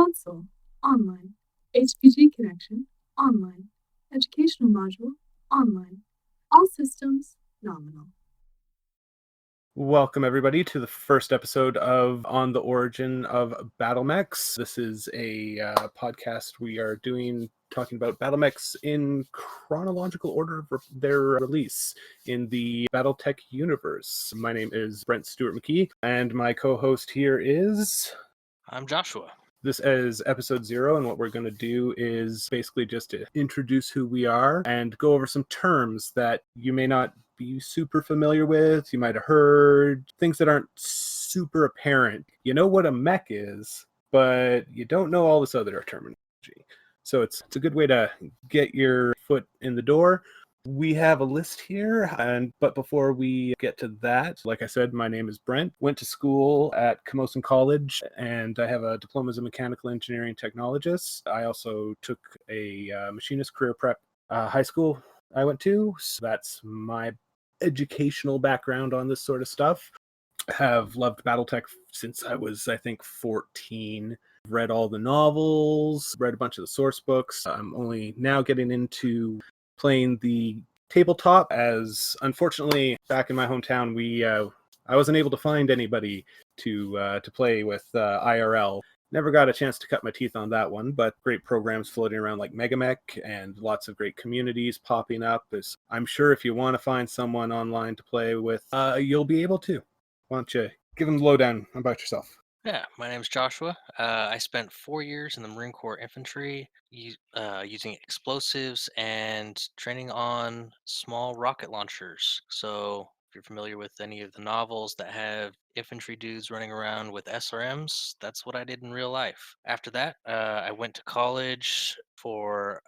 console, online, HPG connection, online, educational module, online, all systems, nominal. Welcome, everybody, to the first episode of On the Origin of Battlemechs. This is a podcast we are doing talking about Battlemechs in chronological order of their release in the BattleTech universe. My name is Brent Stewart McKee, and my co-host here is... I'm Joshua. This is episode 0, and what we're going to do is basically just to introduce who we are and go over some terms that you may not be super familiar with. You might have heard things that aren't super apparent. You know what a mech is, but you don't know all this other terminology. So it's a good way to get your foot in the door. We have a list here, but before we get to that, like I said, my name is Brent. Went to school at Camosun College, and I have a diploma as a mechanical engineering technologist. I also took a machinist career prep high school I went to, so that's my educational background on this sort of stuff. Have loved BattleTech since I was, I think, 14. Read all the novels, read a bunch of the source books. I'm only now getting into playing the tabletop, as unfortunately back in my hometown I wasn't able to find anybody to play with IRL. Never got a chance to cut my teeth on that one, but great programs floating around like MegaMech and lots of great communities popping up. I'm sure if you want to find someone online to play with, you'll be able to. Why don't you give them the lowdown about yourself? Yeah, my name's Joshua. I spent 4 years in the Marine Corps Infantry using explosives and training on small rocket launchers. So if you're familiar with any of the novels that have infantry dudes running around with SRMs, that's what I did in real life. After that, I went to college for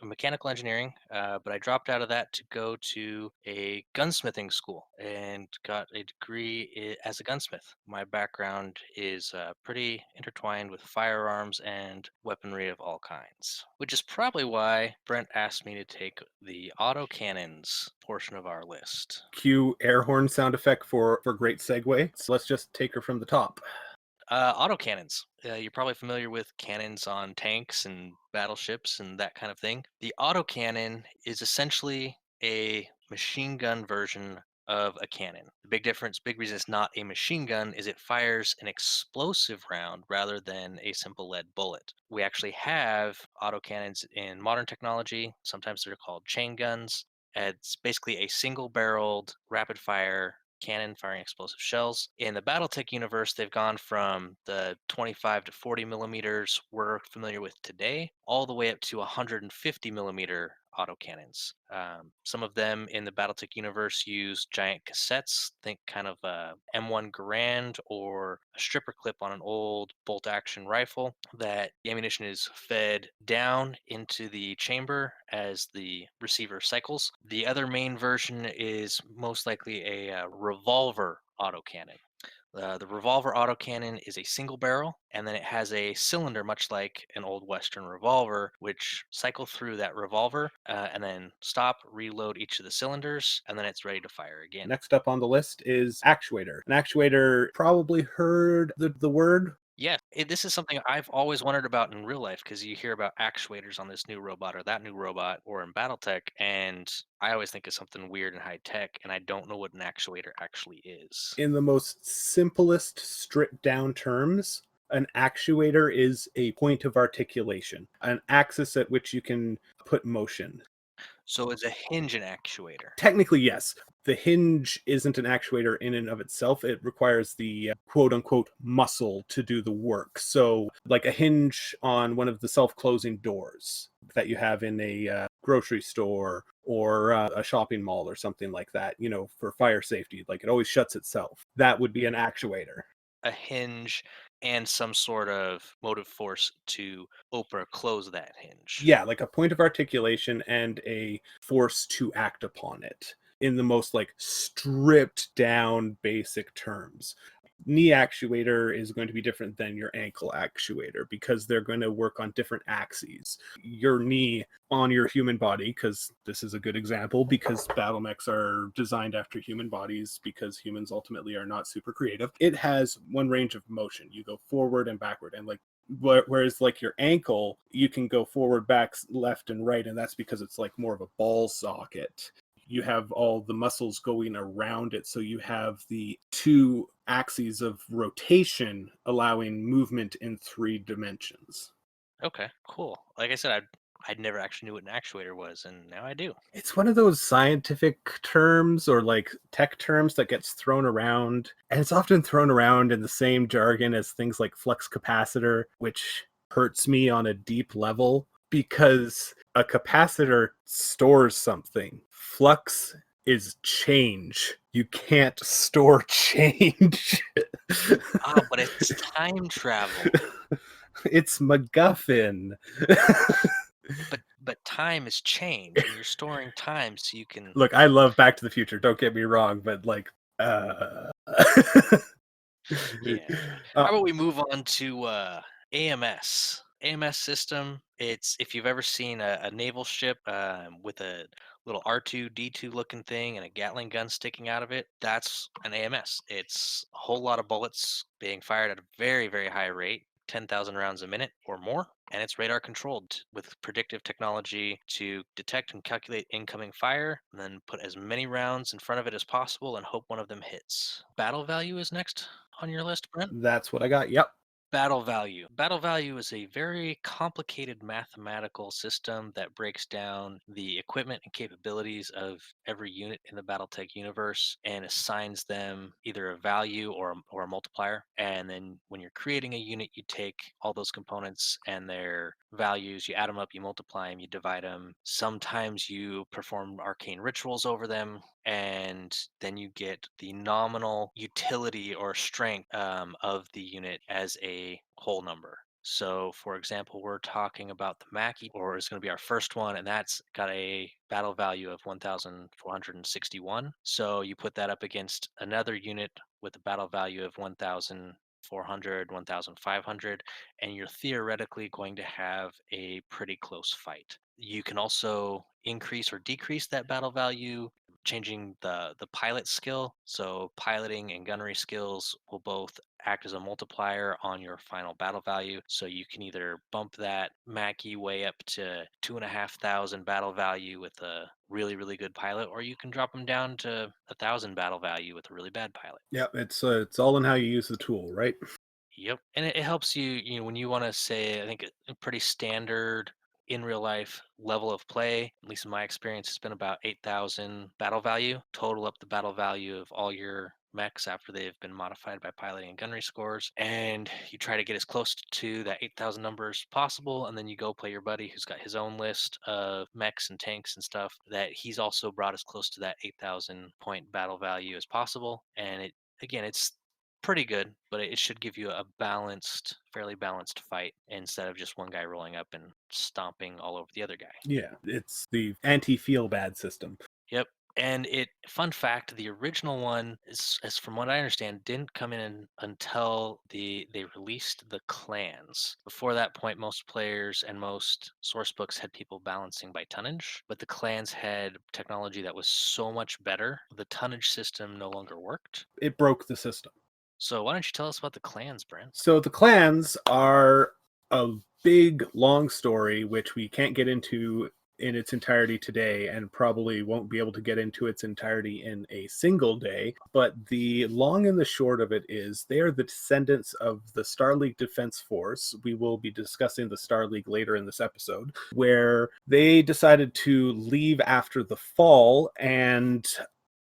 mechanical engineering, but I dropped out of that to go to a gunsmithing school and got a degree as a gunsmith. My background is pretty intertwined with firearms and weaponry of all kinds, which is probably why Brent asked me to take the autocannons portion of our list. Cue air horn sound effect for great segue. So let's just take her from the top. Autocannons. You're probably familiar with cannons on tanks and battleships and that kind of thing. The autocannon is essentially a machine gun version of a cannon. The big reason it's not a machine gun is it fires an explosive round rather than a simple lead bullet. We actually have autocannons in modern technology. Sometimes they're called chain guns. It's basically a single-barreled rapid-fire cannon firing explosive shells. In the BattleTech universe, they've gone from the 25 to 40 millimeters we're familiar with today, all the way up to 150 millimeter autocannons. Some of them in the BattleTech universe use giant cassettes. Think kind of a M1 Garand or a stripper clip on an old bolt-action rifle that the ammunition is fed down into the chamber as the receiver cycles. The other main version is most likely a revolver autocannon. The revolver autocannon is a single barrel, and then it has a cylinder, much like an old Western revolver, which cycle through that revolver and then stop, reload each of the cylinders, and then it's ready to fire again. Next up on the list is actuator. An actuator, probably heard the word. Yeah, this is something I've always wondered about in real life, because you hear about actuators on this new robot or that new robot or in BattleTech, and I always think of something weird and high tech, and I don't know what an actuator actually is. In the most simplest, stripped down terms, an actuator is a point of articulation, an axis at which you can put motion. So is a hinge an actuator? Technically, yes. The hinge isn't an actuator in and of itself. It requires the quote-unquote muscle to do the work. So like a hinge on one of the self-closing doors that you have in a grocery store or a shopping mall or something like that, for fire safety, like it always shuts itself. That would be an actuator. A hinge and some sort of motive force to open or close that hinge. Yeah, like a point of articulation and a force to act upon it in the most stripped down basic terms. Knee actuator is going to be different than your ankle actuator because they're going to work on different axes. Your knee on your human body, because this is a good example, because battlemechs are designed after human bodies because humans ultimately are not super creative. It has one range of motion. You go forward and backward, and Whereas like your ankle, you can go forward, back, left, and right, and that's because it's like more of a ball socket. You have all the muscles going around it, so you have the two axes of rotation allowing movement in 3 dimensions. Okay, cool. Like I said, I'd never actually knew what an actuator was, and now I do. It's one of those scientific terms or like tech terms that gets thrown around, and it's often thrown around in the same jargon as things like flux capacitor, which hurts me on a deep level because a capacitor stores something. Flux is change. You can't store change. Ah, but it's time travel. It's MacGuffin. But time is change, and you're storing time so you can. Look, I love Back to the Future, don't get me wrong, but like Yeah. How about we move on to AMS? AMS system. It's if you've ever seen a naval ship with a little R2D2 looking thing and a Gatling gun sticking out of it, that's an AMS. It's a whole lot of bullets being fired at a very, very high rate, 10,000 rounds a minute or more, and it's radar controlled with predictive technology to detect and calculate incoming fire, and then put as many rounds in front of it as possible and hope one of them hits. Battle value is next on your list, Brent? That's what I got. Yep. Battle value. Battle value is a very complicated mathematical system that breaks down the equipment and capabilities of every unit in the BattleTech universe and assigns them either a value or a multiplier. And then when you're creating a unit, you take all those components and their values, you add them up, you multiply them, you divide them. Sometimes you perform arcane rituals over them, and then you get the nominal utility or strength of the unit as a whole number. So, for example, we're talking about the Mackie, or it's going to be our first one, and that's got a battle value of 1,461. So you put that up against another unit with a battle value of 1,400, 1,500, and you're theoretically going to have a pretty close fight. You can also increase or decrease that battle value, changing the pilot skill. So piloting and gunnery skills will both act as a multiplier on your final battle value. So you can either bump that Mackie way up to 2,500 battle value with a really, really good pilot, or you can drop them down to 1,000 battle value with a really bad pilot. Yep. It's all in how you use the tool, right? Yep. And it helps you, when you want to say, I think a pretty standard in real life level of play, at least in my experience, has been about 8,000 battle value. Total up the battle value of all your mechs after they've been modified by piloting and gunnery scores. And you try to get as close to that 8,000 number as possible. And then you go play your buddy who's got his own list of mechs and tanks and stuff that he's also brought as close to that 8,000 point battle value as possible. And it's pretty good, but it should give you a fairly balanced fight instead of just one guy rolling up and stomping all over the other guy. Yeah, it's the anti-feel bad system. Yep. And fun fact, the original one is, as from what I understand, didn't come in until they released the clans. Before that point, most players and most source books had people balancing by tonnage, but the clans had technology that was so much better, the tonnage system no longer worked. It broke the system. So why don't you tell us about the clans, Brent? So the clans are a big, long story, which we can't get into in its entirety today and probably won't be able to get into its entirety in a single day. But the long and the short of it is they are the descendants of the Star League Defense Force. We will be discussing the Star League later in this episode, where they decided to leave after the fall and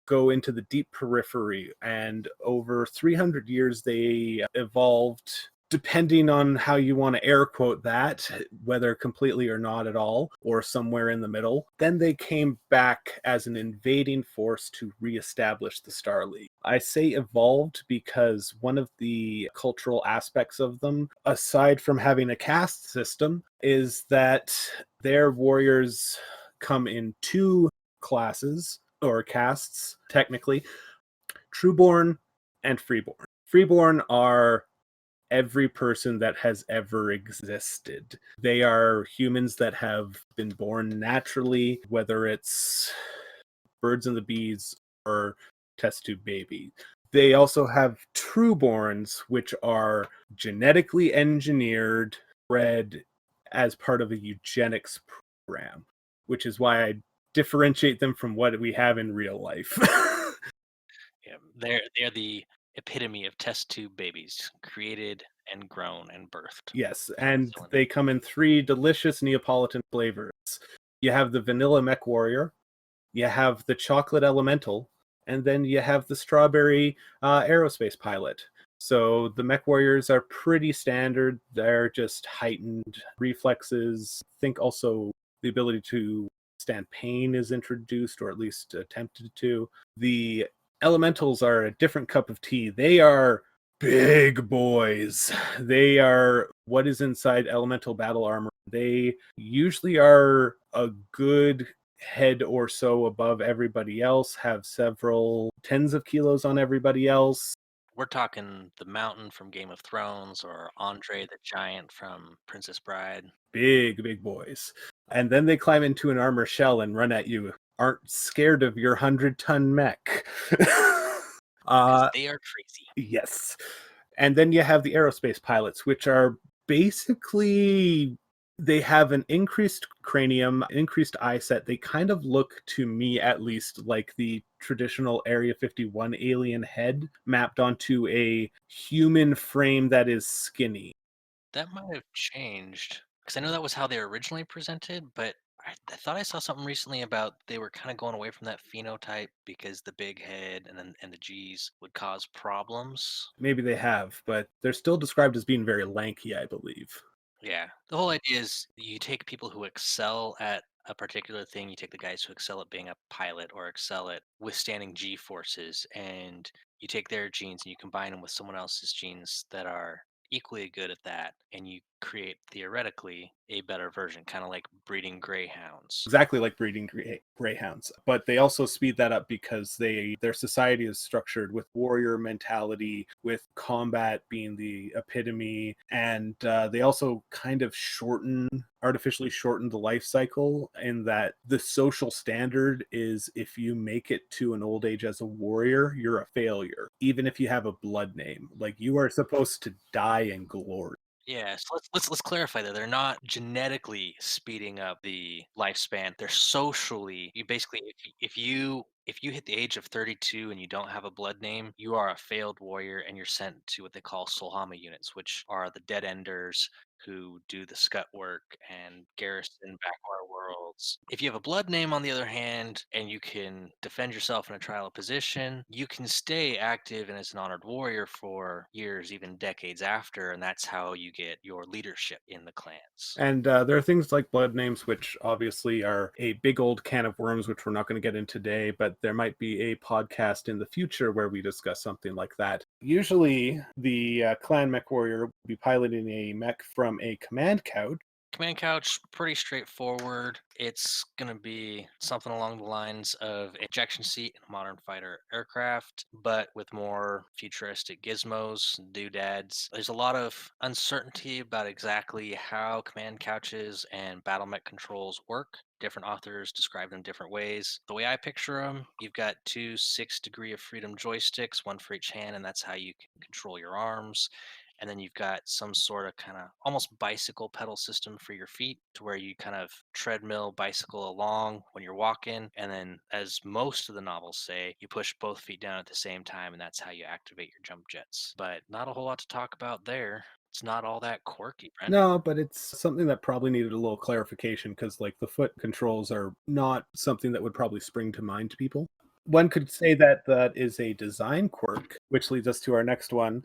go into the deep periphery, and over 300 years they evolved, depending on how you want to air quote that, whether completely or not at all, or somewhere in the middle. Then they came back as an invading force to reestablish the Star League. I say evolved because one of the cultural aspects of them, aside from having a caste system, is that their warriors come in 2 classes, or castes, technically: Trueborn and Freeborn. Freeborn are every person that has ever existed. They are humans that have been born naturally, whether it's birds and the bees or test tube baby. They also have trueborns, which are genetically engineered, bred as part of a eugenics program, which is why I differentiate them from what we have in real life. Yeah, they're the epitome of test tube babies, created and grown and birthed. Yes, From a and cylinder. they come in 3 delicious Neapolitan flavors. You have the vanilla MechWarrior, you have the chocolate elemental, and then you have the strawberry aerospace pilot. So the mech warriors are pretty standard. They're just heightened reflexes. I think also the ability to stand pain is introduced, or at least attempted to. The elementals are a different cup of tea. They are big boys. They are what is inside elemental battle armor. They usually are a good head or so above everybody else, have several tens of kilos on everybody else. We're talking the Mountain from Game of Thrones or Andre the Giant from Princess Bride. Big boys. And then they climb into an armor shell and run at you. Aren't scared of your 100-ton mech. Because they are crazy. Yes. And then you have the aerospace pilots, which are basically they have an increased cranium, increased eye set. They kind of look, to me at least, like the traditional Area 51 alien head mapped onto a human frame that is skinny. That might have changed because I know that was how they were originally presented, but I thought I saw something recently about they were kind of going away from that phenotype because the big head and the G's would cause problems. Maybe they have, but they're still described as being very lanky, I believe. Yeah. The whole idea is you take people who excel at a particular thing, you take the guys who excel at being a pilot or excel at withstanding G forces, and you take their genes and you combine them with someone else's genes that are equally good at that, and you create theoretically a better version, kind of like breeding greyhounds. Exactly like breeding greyhounds, but they also speed that up because their society is structured with warrior mentality, with combat being the epitome, and they also kind of artificially shorten the life cycle in that the social standard is if you make it to an old age as a warrior, you're a failure, even if you have a blood name. Like, you are supposed to die in glory. Yeah, so let's clarify that they're not genetically speeding up the lifespan. They're socially. You basically, if you hit the age of 32 and you don't have a blood name, you are a failed warrior, and you're sent to what they call Solhama units, which are the dead enders who do the scut work and garrison backwater worlds. If you have a blood name, on the other hand, and you can defend yourself in a trial position, you can stay active and as an honored warrior for years, even decades after, and that's how you get your leadership in the clans. And there are things like blood names, which obviously are a big old can of worms, which we're not going to get in today, but there might be a podcast in the future where we discuss something like that. Usually, the clan mech warrior will be piloting a mech from a command couch. Command couch, pretty straightforward. It's going to be something along the lines of ejection seat in a modern fighter aircraft, but with more futuristic gizmos, doodads. There's a lot of uncertainty about exactly how command couches and battle mech controls work. Different authors describe them different ways. The way I picture them, you've got two 6 degree of freedom joysticks, one for each hand, and that's how you can control your arms. And then you've got some sort of kind of almost bicycle pedal system for your feet to where you kind of treadmill bicycle along when you're walking. And then, as most of the novels say, you push both feet down at the same time, and that's how you activate your jump jets. But not a whole lot to talk about there. It's not all that quirky, Brent. No, but it's something that probably needed a little clarification because, like, the foot controls are not something that would probably spring to mind to people. One could say that that is a design quirk, which leads us to our next one,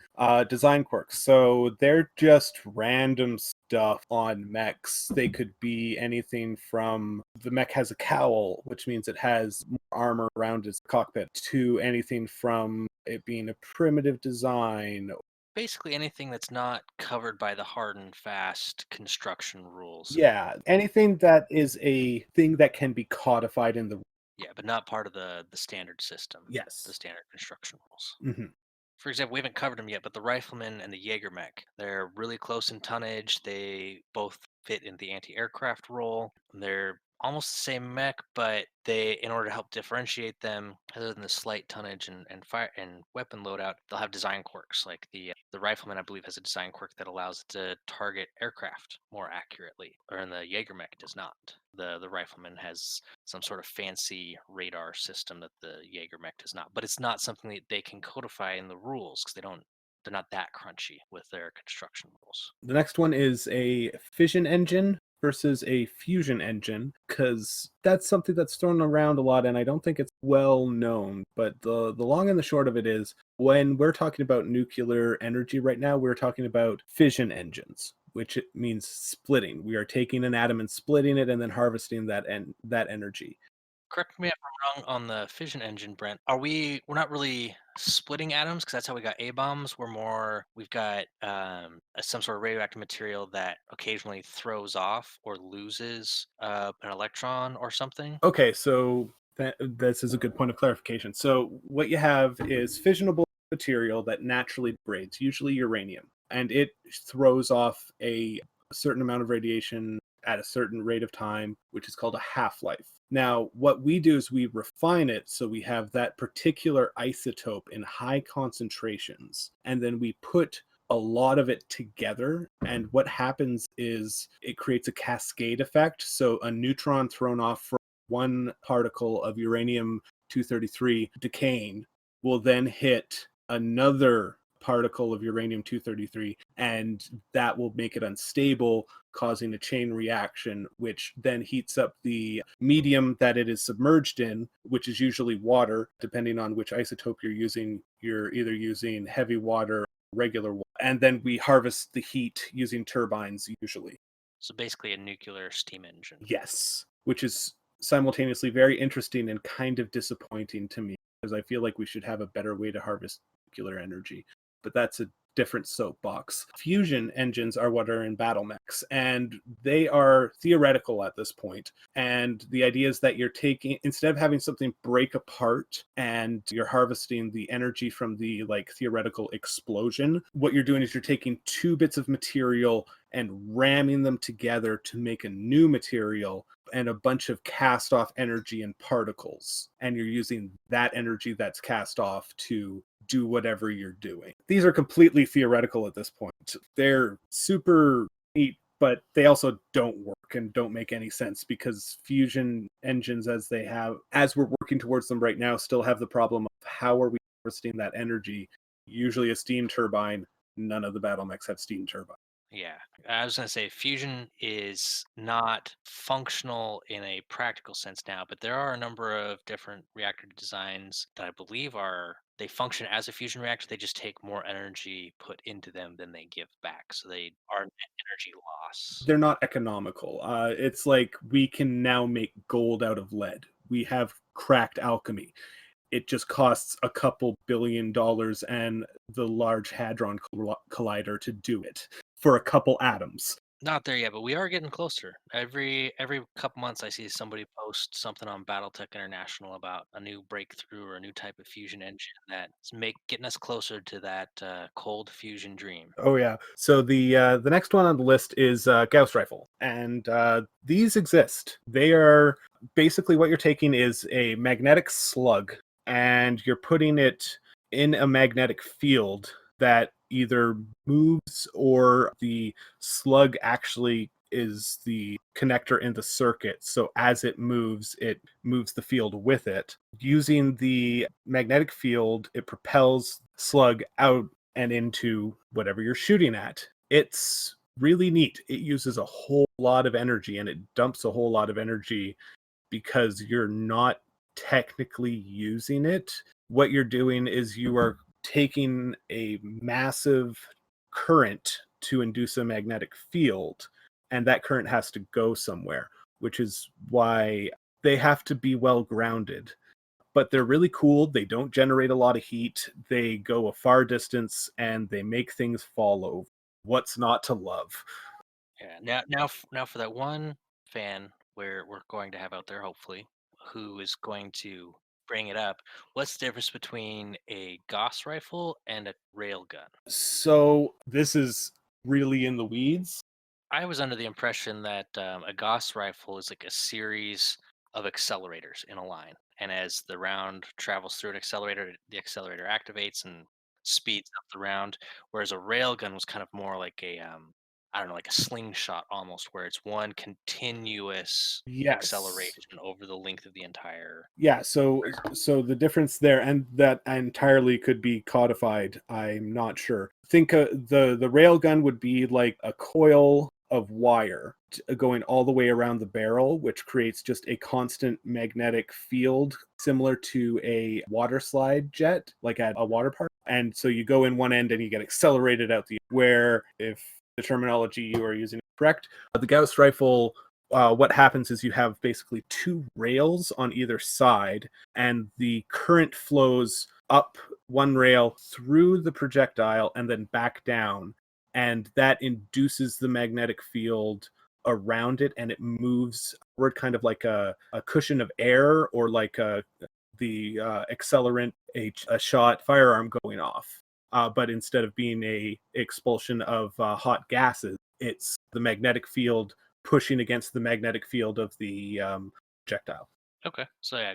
design quirks. So they're just random stuff on mechs. They could be anything from the mech has a cowl, which means it has more armor around its cockpit, to anything from it being a primitive design. Basically, anything that's not covered by the hard and fast construction rules. Yeah, anything that is a thing that can be codified in the. Yeah, but not part of the standard system, the Yes. standard construction rules. Hmm. For example, we haven't covered them yet, but the Rifleman and the Jaeger mech, they're really close in tonnage. They both fit in the anti-aircraft role. They're almost the same mech, but they, in order to help differentiate them, other than the slight tonnage and fire and weapon loadout, they'll have design quirks. Like the rifleman, I believe, has a design quirk that allows it to target aircraft more accurately, or the Jaeger mech does not. The rifleman has some sort of fancy radar system that the Jaeger mech does not, but it's not something that they can codify in the rules because they're not that crunchy with their construction rules. The next one is a fission engine versus a fusion engine, because that's something that's thrown around a lot and I don't think it's well known. But the long and the short of it is, when we're talking about nuclear energy right now, we're talking about fission engines, which it means splitting. We are taking an atom and splitting it and then harvesting that energy. Correct me if I'm wrong on the fission engine, Brent. We're not really splitting atoms because that's how we got A bombs. We've got some sort of radioactive material that occasionally throws off or loses an electron or something. Okay, so this is a good point of clarification. So what you have is fissionable material that naturally degrades, usually uranium, and it throws off a certain amount of radiation at a certain rate of time, which is called a half-life. Now, what we do is we refine it so we have that particular isotope in high concentrations, and then we put a lot of it together, and what happens is it creates a cascade effect. So a neutron thrown off from one particle of uranium 233 decaying will then hit another particle of uranium 233, and that will make it unstable, causing a chain reaction, which then heats up the medium that it is submerged in, which is usually water. Depending on which isotope you're using, you're either using heavy water, regular water, and then we harvest the heat using turbines usually. So basically a nuclear steam engine. Yes, which is simultaneously very interesting and kind of disappointing to me, because I feel like we should have a better way to harvest nuclear energy. But that's a different soapbox. Fusion engines are what are in BattleMechs, and they are theoretical at this point. And the idea is that you're taking, instead of having something break apart and you're harvesting the energy from the theoretical explosion, what you're doing is you're taking two bits of material and ramming them together to make a new material and a bunch of cast off energy and particles. And you're using that energy that's cast off to do whatever you're doing. These are completely theoretical at this point. They're super neat, but they also don't work and don't make any sense, because fusion engines, as we're working towards them right now, still have the problem of how are we harvesting that energy? Usually a steam turbine. None of the BattleMechs have steam turbines. Yeah, I was going to say fusion is not functional in a practical sense now, but there are a number of different reactor designs that I believe they function as a fusion reactor. They just take more energy put into them than they give back, so they are net energy loss. They're not economical. It's like we can now make gold out of lead. We have cracked alchemy. It just costs a couple $1 billion and the Large Hadron Collider to do it for a couple atoms. Not there yet, but we are getting closer. Every couple months, I see somebody post something on BattleTech International about a new breakthrough or a new type of fusion engine that's getting us closer to that cold fusion dream. Oh yeah. So the next one on the list is Gauss rifle, and these exist. They are basically, what you're taking is a magnetic slug, and you're putting it in a magnetic field that either moves, or the slug actually is the connector in the circuit. So as it moves the field with it. Using the magnetic field, it propels slug out and into whatever you're shooting at. It's really neat. It uses a whole lot of energy, and it dumps a whole lot of energy because you're not technically using it. What you're doing is you are taking a massive current to induce a magnetic field, and that current has to go somewhere, which is why they have to be well grounded. But they're really cool. They don't generate a lot of heat. They go a far distance, and they make things fall over. What's not to love? Yeah. Now for that one fan where we're going to have out there, hopefully, who is going to bring it up. What's the difference between a Gauss rifle and a railgun? So this is really in the weeds. I was under the impression that a Gauss rifle is like a series of accelerators in a line, and as the round travels through an accelerator, the accelerator activates and speeds up the round. Whereas a railgun was kind of more like a I don't know, like a slingshot almost, where it's one continuous Yes. acceleration over the length of the entire. Yeah, so the difference there, and that entirely could be codified. I'm not sure. Think the railgun would be like a coil of wire going all the way around the barrel, which creates just a constant magnetic field, similar to a water slide jet, like at a water park. And so you go in one end and you get accelerated out the. Where if the terminology you are using is correct, the Gauss rifle, what happens is you have basically two rails on either side, and the current flows up one rail through the projectile and then back down, and that induces the magnetic field around it, and it moves forward kind of like a cushion of air, or like the accelerant a shot firearm going off. But instead of being a expulsion of hot gases, it's the magnetic field pushing against the magnetic field of the projectile. Okay, so yeah,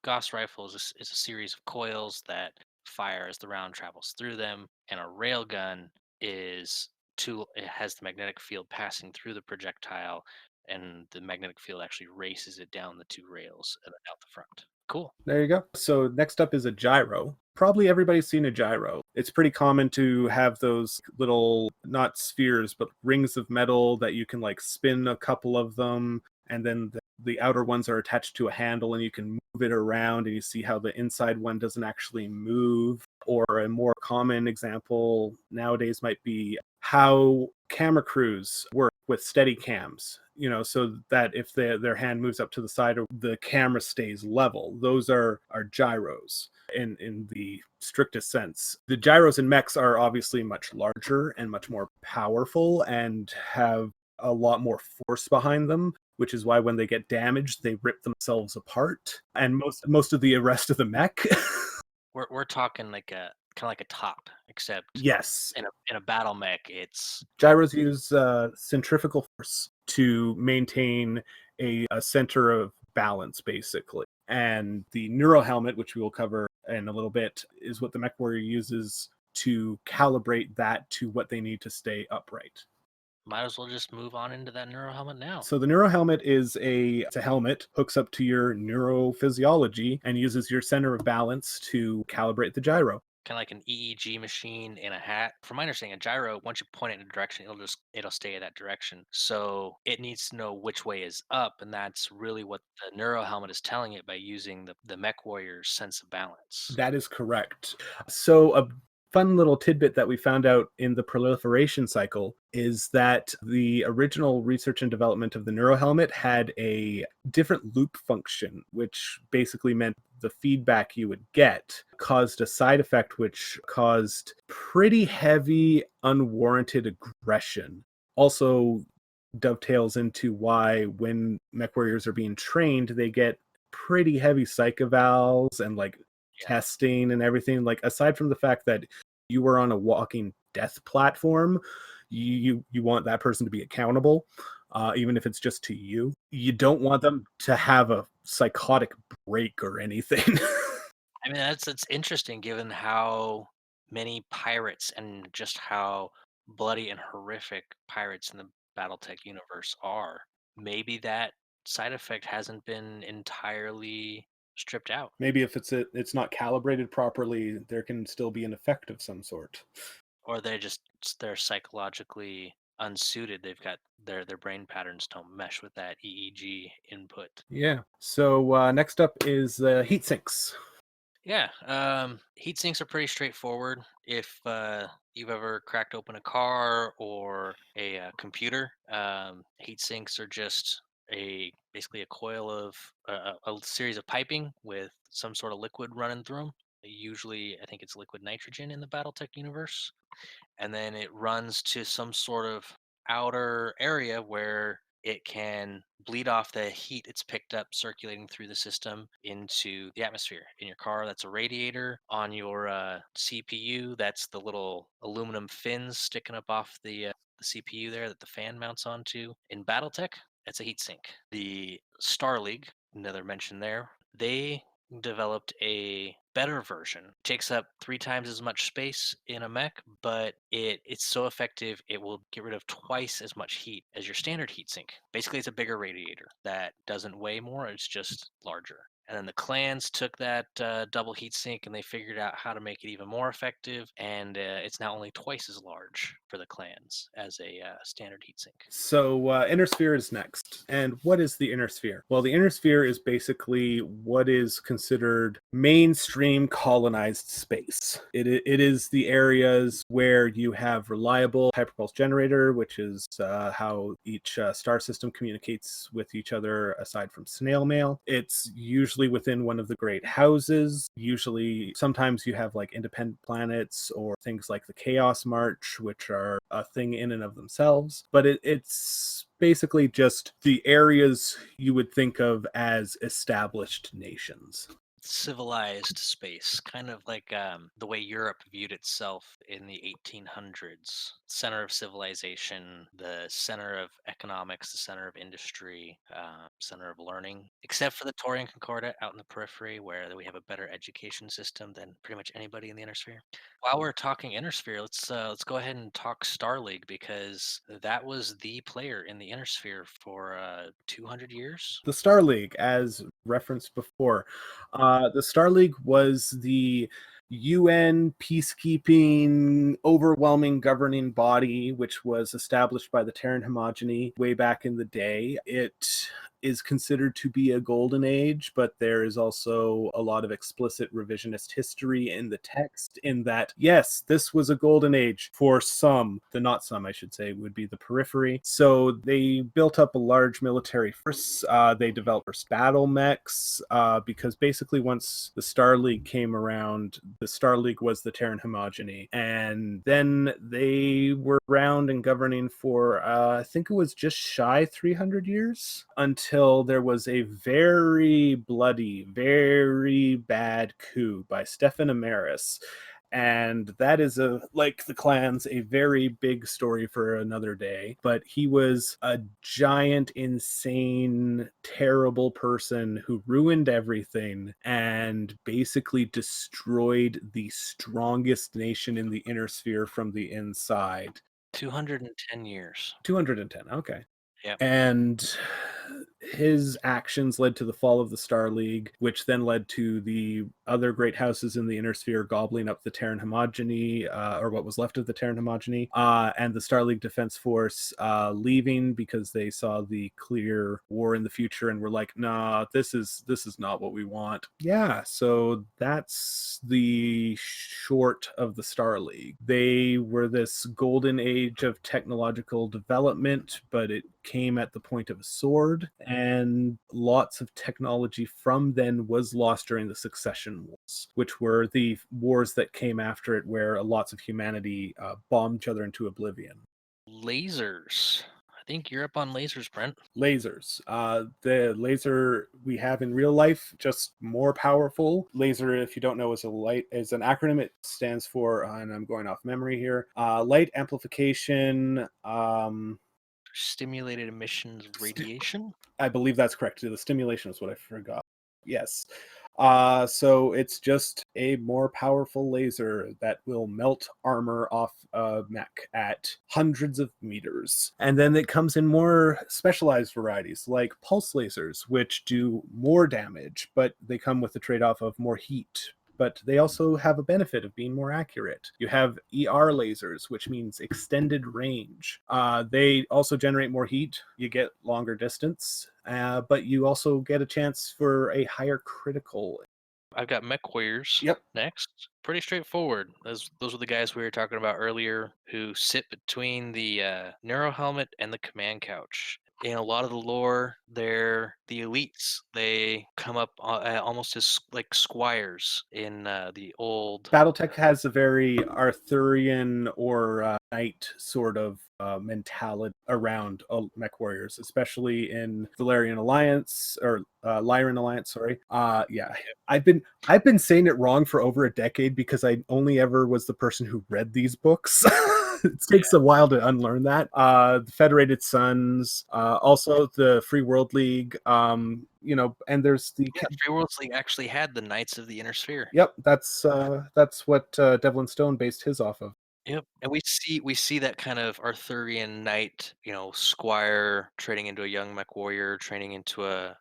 Gauss rifles is a series of coils that fire as the round travels through them, and a railgun is it has the magnetic field passing through the projectile, and the magnetic field actually races it down the two rails and then out the front. Cool. There you go. So next up is a gyro. Probably everybody's seen a gyro. It's pretty common to have those little, not spheres, but rings of metal that you can like spin a couple of them, and then the outer ones are attached to a handle, and you can move it around, and you see how the inside one doesn't actually move. Or a more common example nowadays might be how camera crews work with steady cams, so that if their hand moves up to the side, or the camera stays level. Those are gyros in the strictest sense. The gyros in mechs are obviously much larger and much more powerful and have a lot more force behind them, which is why when they get damaged, they rip themselves apart. And most of the rest of the mech. We're talking like a kind of like a top, except Yes. in a battle mech, it's Gyros use centrifugal force to maintain a center of balance, basically. And the neural helmet, which we will cover in a little bit, is what the MechWarrior uses to calibrate that to what they need to stay upright. might as well just move on into that neuro helmet now. So the neural helmet is it's a helmet, hooks up to your neurophysiology, and uses your center of balance to calibrate the gyro. Kind of like an EEG machine in a hat. From my understanding, a gyro, once you point it in a direction, it'll stay in that direction. So it needs to know which way is up, and that's really what the neuro helmet is telling it by using the Mech Warrior's sense of balance. That is correct. So a fun little tidbit that we found out in the proliferation cycle is that the original research and development of the neurohelmet had a different loop function, which basically meant the feedback you would get caused a side effect, which caused pretty heavy unwarranted aggression. Also dovetails into why when mech warriors are being trained, they get pretty heavy psych evals and like testing and everything. Like, aside from the fact that you were on a walking death platform, you want that person to be accountable, even if it's just to you. You don't want them to have a psychotic break or anything. I mean, that's interesting given how many pirates and just how bloody and horrific pirates in the BattleTech universe are. Maybe that side effect hasn't been entirely stripped out, Maybe if it's not calibrated properly, there can still be an effect of some sort. or they're psychologically unsuited. They've got their brain patterns don't mesh with that EEG input. Yeah. So next up is heat sinks. Yeah, heat sinks are pretty straightforward. If you've ever cracked open a car or a computer, heat sinks are just basically a coil of a series of piping with some sort of liquid running through them. Usually, I think it's liquid nitrogen in the BattleTech universe, and then it runs to some sort of outer area where it can bleed off the heat it's picked up circulating through the system into the atmosphere. In your car, that's a radiator. On your CPU, that's the little aluminum fins sticking up off the CPU there that the fan mounts onto. In BattleTech, it's a heatsink. The Star League, another mention there, they developed a better version. Takes up 3 times as much space in a mech, but it's so effective it will get rid of twice as much heat as your standard heatsink. Basically, it's a bigger radiator that doesn't weigh more; it's just larger. And then the clans took that double heatsink and they figured out how to make it even more effective. And it's now only twice as large for the clans as a standard heatsink. So inner sphere is next. And what is the inner sphere? Well, the inner sphere is basically what is considered mainstream colonized space. It is the areas where you have reliable hyperpulse generator, which is how each star system communicates with each other aside from snail mail. It's usually within one of the great houses. Usually, sometimes you have like independent planets or things like the Chaos March, which are a thing in and of themselves. But it's basically just the areas you would think of as established nations. Civilized space, kind of like the way Europe viewed itself in the 1800s. Center of civilization, the center of economics, the center of industry, center of learning. Except for the Taurian Concordat out in the periphery, where we have a better education system than pretty much anybody in the Inner Sphere. While we're talking Inner Sphere, let's go ahead and talk Star League, because that was the player in the Inner Sphere for 200 years. The Star League, as referenced before, the Star League was the UN peacekeeping, overwhelming governing body, which was established by the Terran Homogeny way back in the day. It is considered to be a golden age, but there is also a lot of explicit revisionist history in the text in that, yes, this was a golden age for some, the not some, I should say, would be the periphery. So they built up a large military force. They developed first battlemechs because basically once the Star League came around, the Star League was the Terran Homogeny. And then they were around and governing for, I think it was just shy 300 years until there was a very bloody, very bad coup by Stefan Amaris. And that is like the clans, a very big story for another day. But he was a giant, insane, terrible person who ruined everything and basically destroyed the strongest nation in the Inner Sphere from the inside. 210 years. 210, okay. Yep. And his actions led to the fall of the Star League, which then led to the other great houses in the Inner Sphere gobbling up the Terran Homogeny, or what was left of the Terran Homogeny, and the Star League Defense Force leaving because they saw the clear war in the future and were like, nah, this is not what we want. Yeah, so that's the short of the Star League. They were this golden age of technological development, but it came at the point of a sword, and lots of technology from then was lost during the Succession Wars, which were the wars that came after it, where lots of humanity bombed each other into oblivion. Lasers. I think you're up on lasers, Brent. Lasers. The laser we have in real life, just more powerful. Laser, if you don't know, is an acronym. It stands for, and I'm going off memory here, light amplification. Stimulated emissions radiation. I believe that's correct. The stimulation is what I forgot. Yes. So it's just a more powerful laser that will melt armor off a mech at hundreds of meters. And then it comes in more specialized varieties like pulse lasers, which do more damage, but they come with the trade-off of more heat. But they also have a benefit of being more accurate. You have ER lasers, which means extended range. They also generate more heat. You get longer distance, but you also get a chance for a higher critical. I've got MechWarriors. Yep. Next. Pretty straightforward. Those are the guys we were talking about earlier who sit between the Neuro Helmet and the Command Couch. In a lot of the lore, they're the elites. They come up almost as like squires in the old. BattleTech has a very Arthurian or knight sort of mentality around mech warriors, especially in Valerian Alliance or Lyran Alliance. Sorry. Yeah, I've been saying it wrong for over a decade because I only ever was the person who read these books. It takes a while to unlearn that. The Federated Sons, also the Free World League. And there's the Free Worlds League actually had the Knights of the Inner Sphere. Yep, that's what Devlin Stone based his off of. Yep, and we see that kind of Arthurian knight, squire training into a young mech warrior, training into a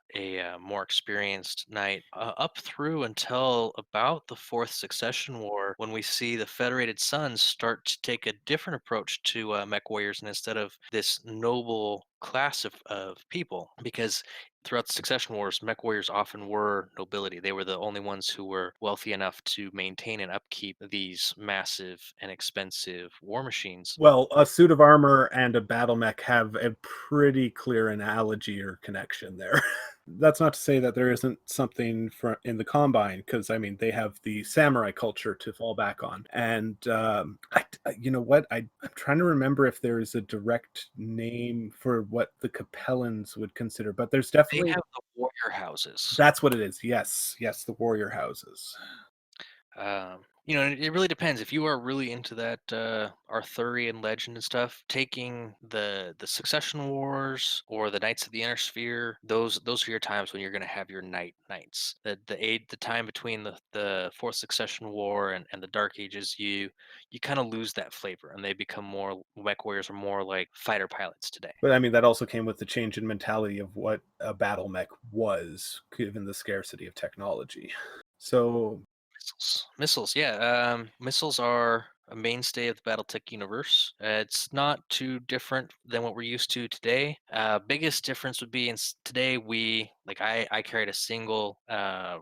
more experienced knight, up through until about the Fourth Succession War, when we see the Federated Sons start to take a different approach to mech warriors, and instead of this noble class of people, because throughout the succession wars, mech warriors often were nobility. They were the only ones who were wealthy enough to maintain and upkeep these massive and expensive war machines. Well, a suit of armor and a battle mech have a pretty clear analogy or connection there. That's not to say that there isn't something in the Combine, because I mean they have the samurai culture to fall back on, and you know what? I'm trying to remember if there is a direct name for what the Capellans would consider, but there's They definitely have the warrior houses. that's what it is. Yes, the warrior houses. It really depends. If you are really into that Arthurian legend and stuff, taking the Succession Wars or the Knights of the Inner Sphere, those are your times when you're going to have your knights. The time between the Fourth Succession War and the Dark Ages, you kind of lose that flavor, and they become more mech warriors, are more like fighter pilots today. But I mean, that also came with the change in mentality of what a battle mech was, given the scarcity of technology. So Missiles, yeah. Missiles are a mainstay of the BattleTech universe. It's not too different than what we're used to today. Biggest difference would be today I carried a single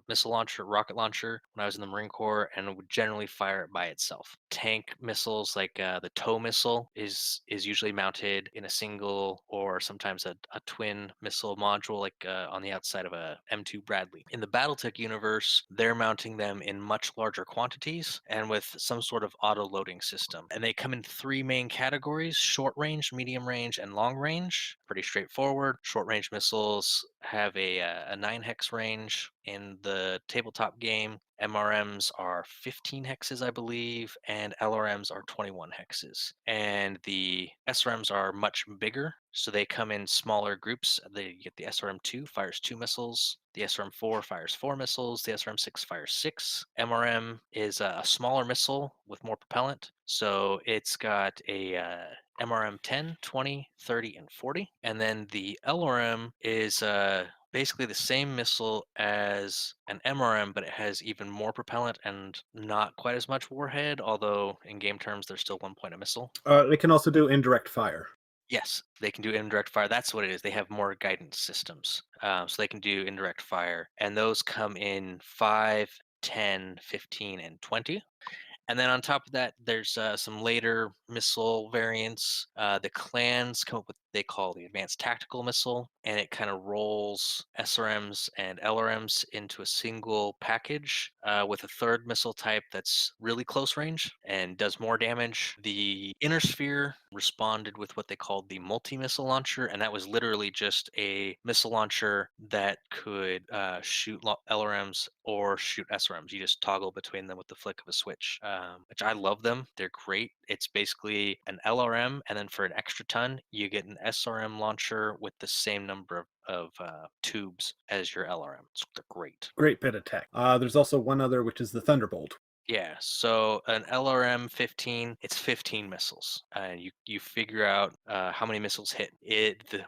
missile launcher, rocket launcher when I was in the Marine Corps, and would generally fire it by itself. Tank missiles like the tow missile is usually mounted in a single or sometimes a twin missile module, like on the outside of a M2 Bradley. In the BattleTech universe, they're mounting them in much larger quantities and with some sort of auto loading system. And they come in three main categories: short range, medium range, and long range. Pretty straightforward. Short range missiles have a 9 hex range. In the tabletop game, MRMs are 15 hexes, I believe, and LRMs are 21 hexes. And the SRMs are much bigger, so they come in smaller groups. They get the SRM-2 fires 2 missiles, the SRM-4 fires 4 missiles, the SRM-6 fires 6. MRM is a smaller missile with more propellant, so it's got a MRM 10, 20, 30, and 40. And then the LRM is basically the same missile as an MRM, but it has even more propellant and not quite as much warhead, although in game terms, they're still 1 point a missile. they can also do indirect fire. Yes, they can do indirect fire. That's what it is. They have more guidance systems. So they can do indirect fire. And those come in 5, 10, 15, and 20. And then on top of that, there's some later missile variants. The clans come up with what they call the Advanced Tactical Missile, and it kind of rolls SRMs and LRMs into a single package with a third missile type that's really close range and does more damage. The Inner Sphere responded with what they called the multi-missile launcher, and that was literally just a missile launcher that could shoot LRMs or shoot SRMs. You just toggle between them with the flick of a switch, which I love them. They're great. It's basically an LRM, and then for an extra ton, you get an SRM launcher with the same number of tubes as your LRM. They're great. Great bit of tech. There's also one other, which is the Thunderbolt. Yeah, so an LRM 15, it's 15 missiles. You figure out how many missiles hit.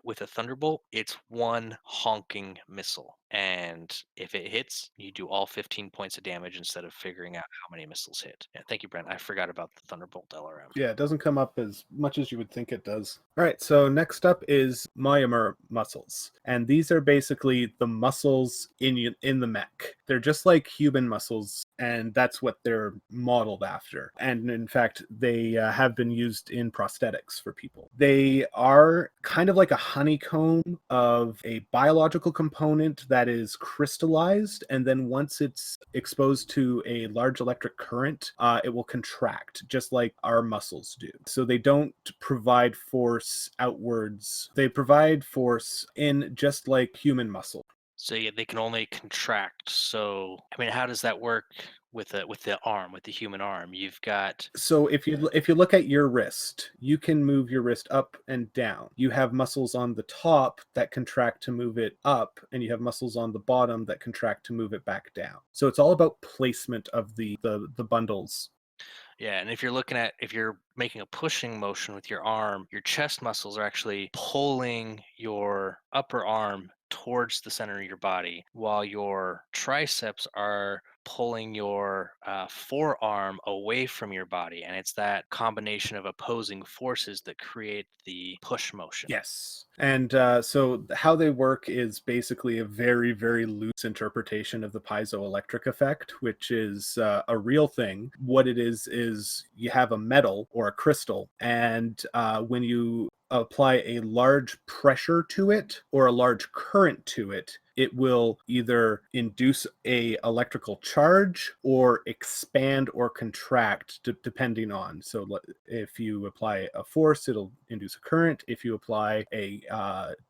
With a Thunderbolt, it's one honking missile. And if it hits, you do all 15 points of damage instead of figuring out how many missiles hit. Yeah, thank you, Brent. I forgot about the Thunderbolt LRM. Yeah, it doesn't come up as much as you would think it does. All right, so next up is myomer muscles. And these are basically the muscles in the mech. They're just like human muscles, and that's what they're modeled after. And in fact, they have been used in prosthetics for people. They are kind of like a honeycomb of a biological component that is crystallized, and then once it's exposed to a large electric current, it will contract, just like our muscles do. So they don't provide force outwards. They provide force in just like human muscle. So yeah, they can only contract. So I mean, how does that work with the arm, with the human arm? You've got So if you look at your wrist, you can move your wrist up and down. You have muscles on the top that contract to move it up, and you have muscles on the bottom that contract to move it back down. So it's all about placement of the bundles. yeah, and if you're making a pushing motion with your arm, your chest muscles are actually pulling your upper arm towards the center of your body, while your triceps are pulling your forearm away from your body. And it's that combination of opposing forces that create the push motion. Yes. And so how they work is basically a very, very loose interpretation of the piezoelectric effect, which is a real thing. What it is you have a metal or a crystal, and when you apply a large pressure to it or a large current to it, it will either induce a electrical charge or expand or contract depending on. So if you apply a force, it'll induce a current. If you apply a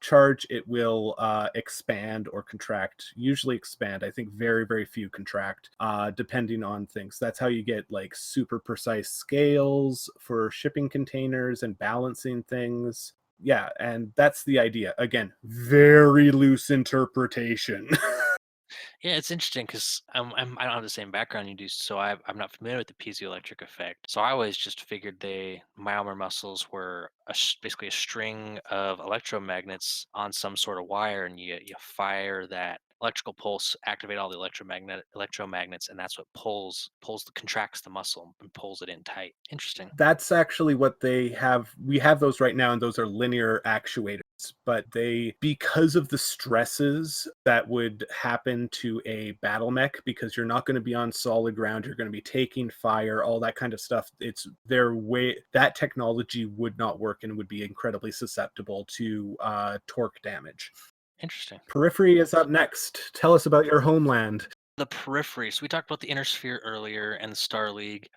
charge, it will expand or contract. Usually expand. I think very, very few contract, depending on things. That's how you get like super precise scales for shipping containers and balancing things. Yeah, and that's the idea. Again, very loose interpretation. Yeah, it's interesting because I don't have the same background you do, so I'm not familiar with the piezoelectric effect. So I always just figured my arm muscles were basically a string of electromagnets on some sort of wire, and you fire that electrical pulse, activate all the electromagnets, and that's what contracts the muscle and pulls it in tight. Interesting. That's actually what they have. We have those right now, and those are linear actuators. But because of the stresses that would happen to a battle mech, because you're not going to be on solid ground, you're going to be taking fire, all that kind of stuff. It's their way that technology would not work and would be incredibly susceptible to torque damage. Interesting. Periphery is up next. Tell us about your homeland. The periphery. So we talked about the inner sphere earlier and the Star League.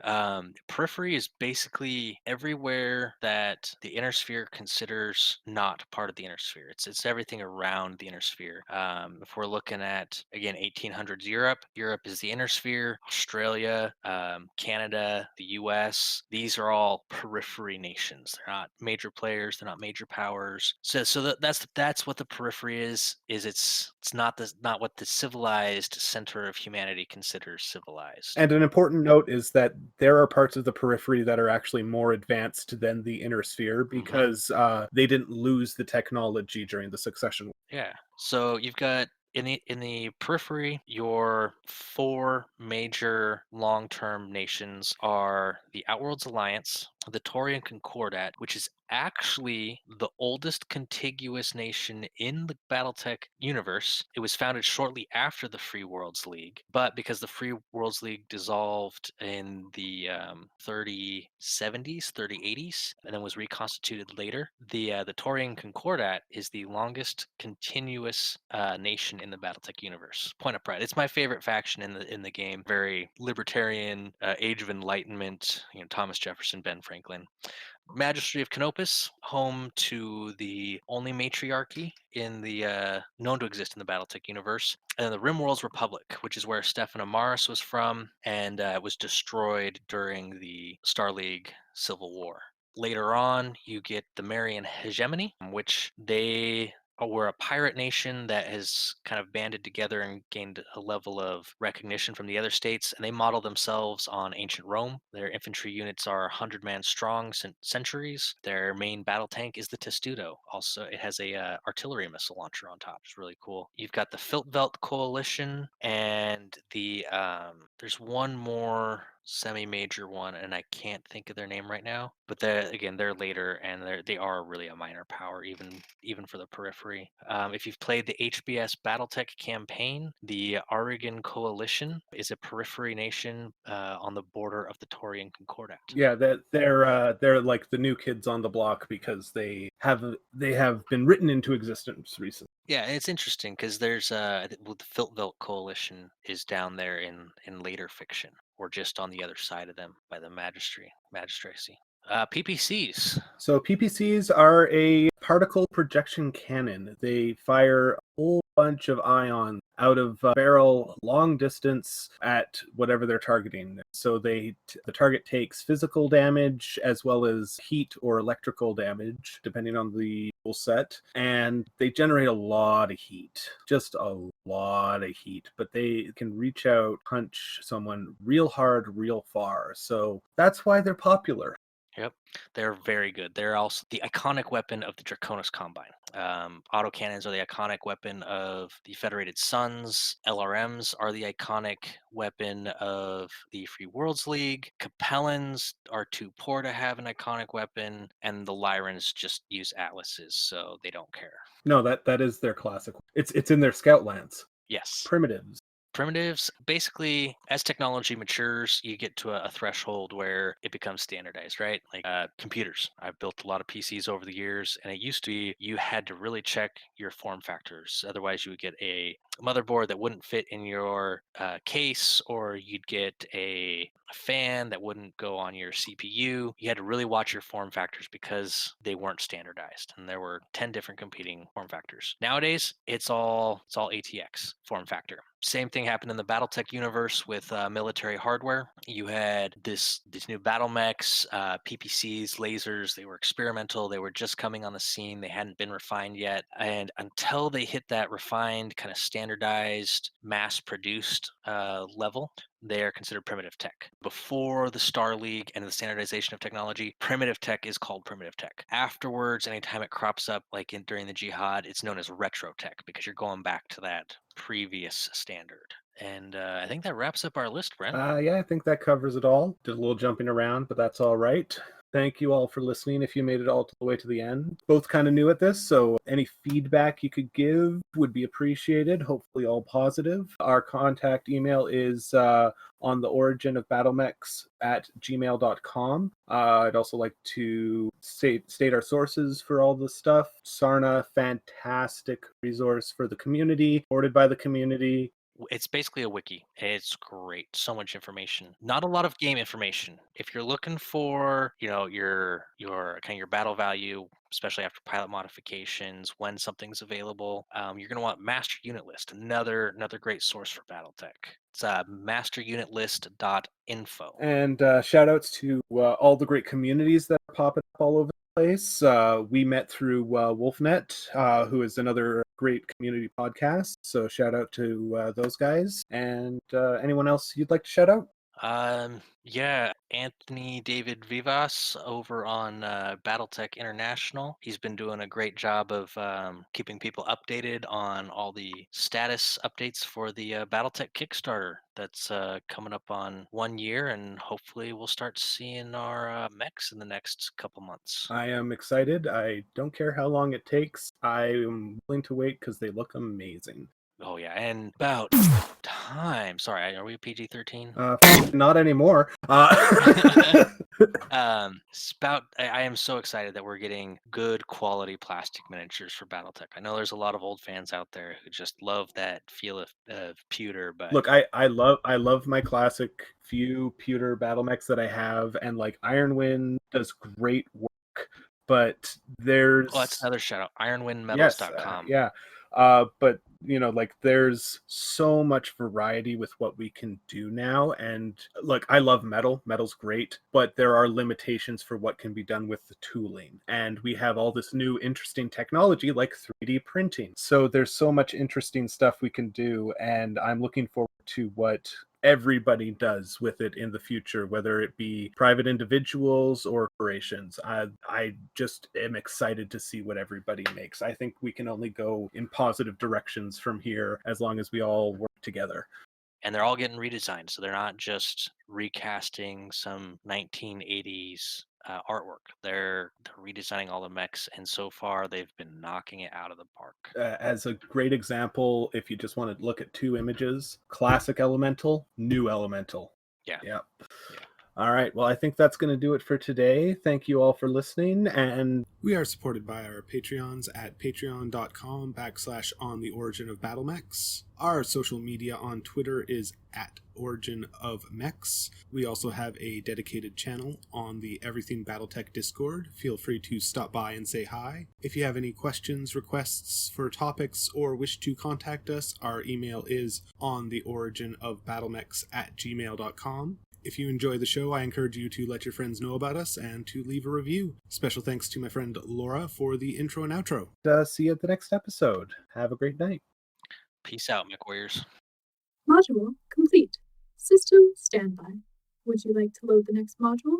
Periphery is basically everywhere that the inner sphere considers not part of the inner sphere. It's everything around the inner sphere. If we're looking at again 1800s Europe, Europe is the inner sphere. Australia, Canada, the U.S. These are all periphery nations. They're not major players. They're not major powers. That's what the periphery is. It's not what the civilized center of humanity considers civilized. And an important note is that there are parts of the periphery that are actually more advanced than the inner sphere because they didn't lose the technology during the succession. Yeah. So you've got in the periphery, your four major long-term nations are the Outworlds Alliance, the Taurian Concordat, which is actually the oldest contiguous nation in the BattleTech universe. It was founded shortly after the Free Worlds League, but because the Free Worlds League dissolved in the 3070s, 3080s, and then was reconstituted later, the Taurian Concordat is the longest continuous nation in the BattleTech universe. Point of pride. It's my favorite faction in the game. Very libertarian, Age of Enlightenment. Thomas Jefferson, Ben Franklin. Magistry of Canopus, home to the only matriarchy in the known to exist in the BattleTech universe, and then the Rimworld's Republic, which is where Stefan Amaris was from, and was destroyed during the Star League Civil War. Later on, you get the Marian Hegemony, which they were a pirate nation that has kind of banded together and gained a level of recognition from the other states, and they model themselves on ancient Rome. Their infantry units are 100-man strong centuries. Their main battle tank is the Testudo. Also, it has a artillery missile launcher on top. It's really cool. You've got the Filtvelt Coalition, and there's one more semi-major one, and I can't think of their name right now. But they're later, and they are really a minor power, even for the periphery. If you've played the HBS BattleTech campaign, the Oregon Coalition is a periphery nation on the border of the Taurian Concordat. Yeah, that they're like the new kids on the block because they have been written into existence recently. Yeah, and it's interesting because there's the Filtvelt Coalition is down there in later fiction, or just on the other side of them by the magistracy. PPCs. So PPCs are a particle projection cannon. They fire a whole bunch of ions out of a barrel long distance at whatever they're targeting. So the target takes physical damage as well as heat or electrical damage, depending on the rule set, and they generate a lot of heat, just a lot of heat, but they can reach out, punch someone real hard, real far. So that's why they're popular. Yep, they're very good. They're also the iconic weapon of the Draconis Combine. Autocannons are the iconic weapon of the Federated Suns. LRMs are the iconic weapon of the Free Worlds League. Capellans are too poor to have an iconic weapon, and the Lyrans just use atlases, so they don't care. No, that is their classic. It's in their scout lance. Yes. Primitives. Basically, as technology matures, you get to a threshold where it becomes standardized, right? Like computers. I've built a lot of PCs over the years, and it used to be you had to really check your form factors. Otherwise, you would get a motherboard that wouldn't fit in your case, or you'd get a fan that wouldn't go on your CPU. You had to really watch your form factors because they weren't standardized, and there were 10 different competing form factors. Nowadays, it's all ATX form factor. Same thing happened in the BattleTech universe with military hardware. You had these new battle mechs, PPCs, lasers. They were experimental. They were just coming on the scene. They hadn't been refined yet. And until they hit that refined, kind of standardized, mass-produced level, they are considered primitive tech. Before the Star League and the standardization of technology, primitive tech is called primitive tech. Afterwards, anytime it crops up, like during the Jihad, it's known as retro tech because you're going back to that previous standard. And I think that wraps up our list, Brent. Yeah, I think that covers it all. Did a little jumping around, but that's all right. Thank you all for listening if you made it all the way to the end. Both kind of new at this, so any feedback you could give would be appreciated, hopefully all positive. Our contact email is on the Origin of Battlemechs at gmail.com. I'd also like to state our sources for all this stuff. Sarna, fantastic resource for the community, supported by the community. It's basically a wiki. It's great. So much information. Not a lot of game information. If you're looking for, your kind of your battle value, especially after pilot modifications, when something's available, you're going to want Master Unit List. Another great source for BattleTech. It's masterunitlist.info. And shout outs to all the great communities that are popping up all over the place. We met through WolfNet, who is another great community podcast. So shout out to those guys. And anyone else you'd like to shout out? Yeah, Anthony David Vivas over on BattleTech International. He's been doing a great job of keeping people updated on all the status updates for the BattleTech Kickstarter that's coming up on 1 year, and hopefully we'll start seeing our mechs in the next couple months. I am excited. I don't care how long it takes. I am willing to wait because they look amazing. Oh yeah, and about time. Sorry, are we PG-13? Not anymore. I am so excited that we're getting good quality plastic miniatures for BattleTech. I know there's a lot of old fans out there who just love that feel of pewter, but look, I love my classic few pewter battle mechs that I have, and like Ironwind does great work, but there's that's another shout out, ironwindmetals.com. yeah. But like there's so much variety with what we can do now, and look, I love metal's great, but there are limitations for what can be done with the tooling, and we have all this new interesting technology like 3D printing, so there's so much interesting stuff we can do, and I'm looking forward to what everybody does with it in the future, whether it be private individuals or corporations. I just am excited to see what everybody makes. I think we can only go in positive directions from here as long as we all work together. and they're all getting redesigned. So they're not just recasting some 1980s artwork. They're redesigning all the mechs, and so far they've been knocking it out of the park. As a great example, if you just want to look at two images, classic Elemental, new Elemental. Yeah. Yep. Yeah. All right. Well, I think that's going to do it for today. Thank you all for listening. And we are supported by our Patreons at patreon.com/on the Origin of Battlemechs. Our social media on Twitter is at Origin of Mechs. We also have a dedicated channel on the Everything BattleTech Discord. Feel free to stop by and say hi. If you have any questions, requests for topics, or wish to contact us, our email is ontheoriginofbattlemechs@gmail.com. If you enjoy the show, I encourage you to let your friends know about us and to leave a review. Special thanks to my friend Laura for the intro and outro. See you at the next episode. Have a great night. Peace out, MechWarriors. Module complete. System standby. Would you like to load the next module?